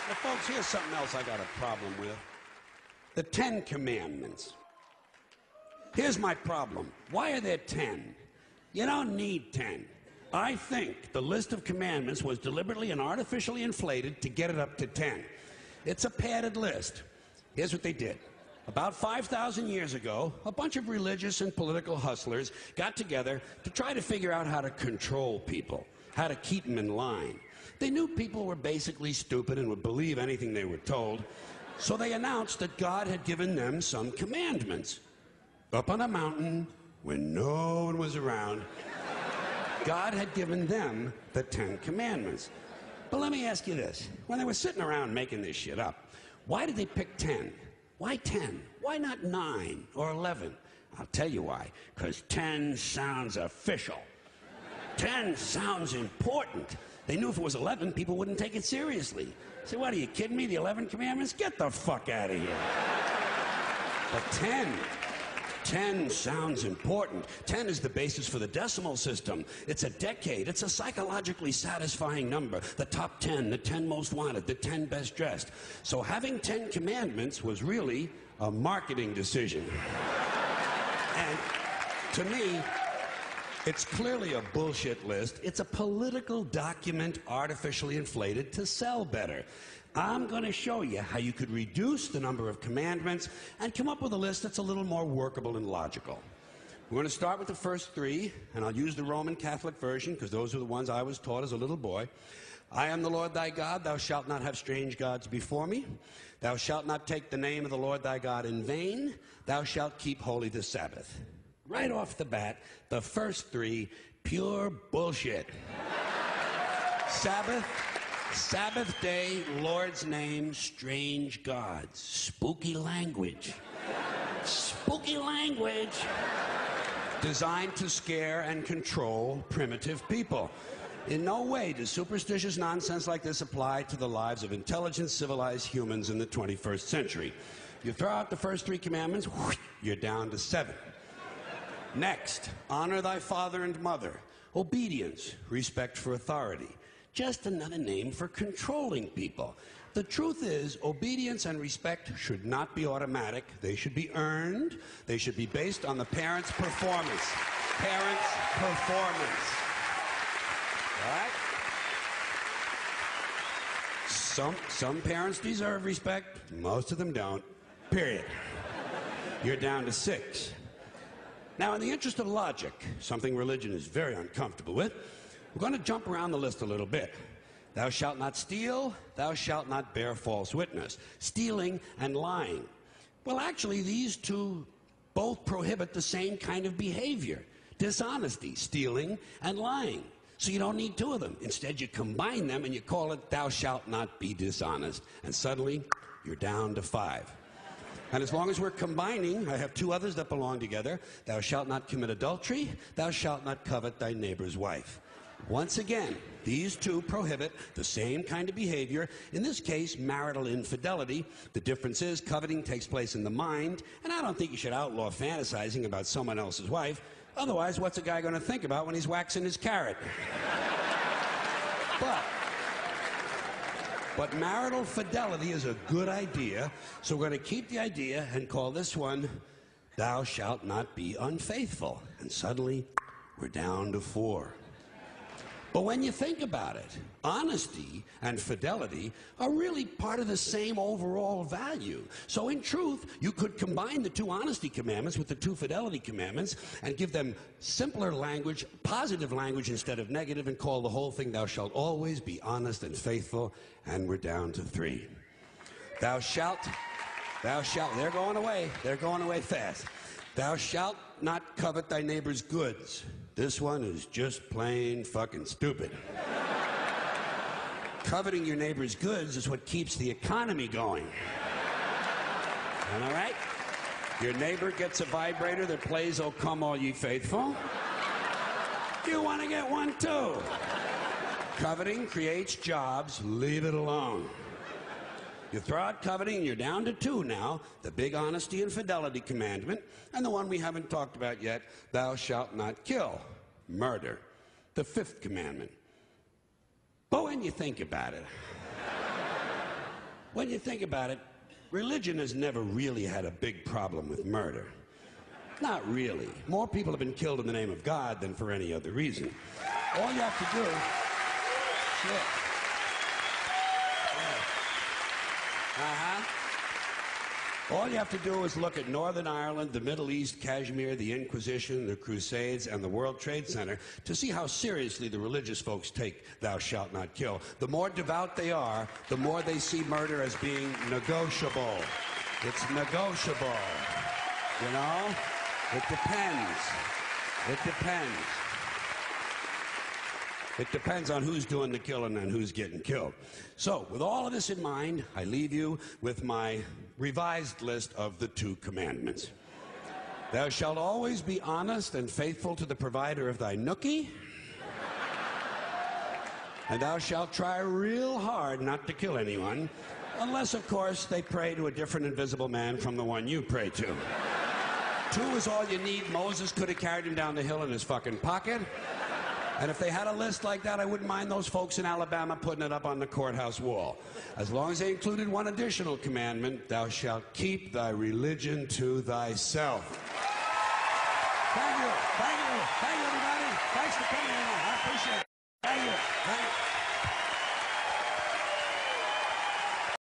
Now, folks, here's something else I got a problem with. The 10 Commandments. Here's my problem. Why are there 10? You don't need 10. I think the list of commandments was deliberately and artificially inflated to get it up to 10. It's a padded list. Here's what they did. About 5,000 years ago, a bunch of religious and political hustlers got together to try to figure out how to control people, how to keep them in line. They knew people were basically stupid and would believe anything they were told, so they announced that God had given them some commandments. Up on a mountain, when no one was around, God had given them the 10 Commandments. But let me ask you this. When they were sitting around making this shit up, why did they pick 10? Why 10? Why not 9 or 11? I'll tell you why. Because 10 sounds official. 10 sounds important. They knew if it was 11, people wouldn't take it seriously. Say, what, are you kidding me? The 11 Commandments? Get the fuck out of here. But 10 sounds important. 10 is the basis for the decimal system. It's a decade. It's a psychologically satisfying number. The top 10, the 10 most wanted, the 10 best dressed. So having 10 commandments was really a marketing decision. And to me, it's clearly a bullshit list. It's a political document artificially inflated to sell better. I'm going to show you how you could reduce the number of commandments and come up with a list that's a little more workable and logical. We're going to start with the first 3, and I'll use the Roman Catholic version because those are the ones I was taught as a little boy. I am the Lord thy God. Thou shalt not have strange gods before me. Thou shalt not take the name of the Lord thy God in vain. Thou shalt keep holy the Sabbath. Right off the bat, the first 3, pure bullshit. Sabbath day, Lord's name, strange gods. Spooky language. Spooky language. Designed to scare and control primitive people. In no way does superstitious nonsense like this apply to the lives of intelligent, civilized humans in the 21st century. You throw out the first 3 commandments, you're down to 7. Next, honor thy father and mother. Obedience, respect for authority. Just another name for controlling people. The truth is, obedience and respect should not be automatic. They should be earned. They should be based on the parent's performance. Parent's performance. All right? Some parents deserve respect. Most of them don't. Period. You're down to 6. Now, in the interest of logic, something religion is very uncomfortable with, we're going to jump around the list a little bit. Thou shalt not steal, thou shalt not bear false witness. Stealing and lying. Well, actually, these 2 both prohibit the same kind of behavior. Dishonesty, stealing, and lying. So you don't need 2 of them. Instead, you combine them and you call it thou shalt not be dishonest. And suddenly, you're down to 5. And as long as we're combining, I have 2 others that belong together. Thou shalt not commit adultery. Thou shalt not covet thy neighbor's wife. Once again, these 2 prohibit the same kind of behavior. In this case, marital infidelity. The difference is coveting takes place in the mind, and I don't think you should outlaw fantasizing about someone else's wife. Otherwise, what's a guy going to think about when he's waxing his carrot? But marital fidelity is a good idea, so we're going to keep the idea and call this one, thou shalt not be unfaithful. And suddenly, we're down to 4. But when you think about it, honesty and fidelity are really part of the same overall value. So in truth, you could combine the 2 honesty commandments with the 2 fidelity commandments and give them simpler language, positive language instead of negative, and call the whole thing, thou shalt always be honest and faithful, and we're down to 3. Thou shalt, they're going away fast. Thou shalt not covet thy neighbor's goods. This one is just plain fucking stupid. Coveting your neighbor's goods is what keeps the economy going. Am I right? Your neighbor gets a vibrator that plays "O Come All Ye Faithful." You want to get one too. Coveting creates jobs. Leave it alone. You throw out coveting and you're down to 2 now, the big honesty and fidelity commandment, and the one we haven't talked about yet, thou shalt not kill, murder, the 5th commandment. But when you think about it, when you think about it, religion has never really had a big problem with murder. Not really. More people have been killed in the name of God than for any other reason. All you have to do... Shit. Yeah. Uh-huh. All you have to do is look at Northern Ireland, the Middle East, Kashmir, the Inquisition, the Crusades, and the World Trade Center to see how seriously the religious folks take thou shalt not kill. The more devout they are, the more they see murder as being negotiable. It's negotiable. You know? It depends. It depends. It depends on who's doing the killing and who's getting killed. So, with all of this in mind, I leave you with my revised list of the 2 commandments. Thou shalt always be honest and faithful to the provider of thy nookie. And thou shalt try real hard not to kill anyone, unless, of course, they pray to a different invisible man from the one you pray to. 2 is all you need. Moses could have carried him down the hill in his fucking pocket. And if they had a list like that, I wouldn't mind those folks in Alabama putting it up on the courthouse wall. As long as they included one additional commandment, thou shalt keep thy religion to thyself. Thank you. Thank you. Thank you, everybody. Thanks for coming in. I appreciate it. Thank you.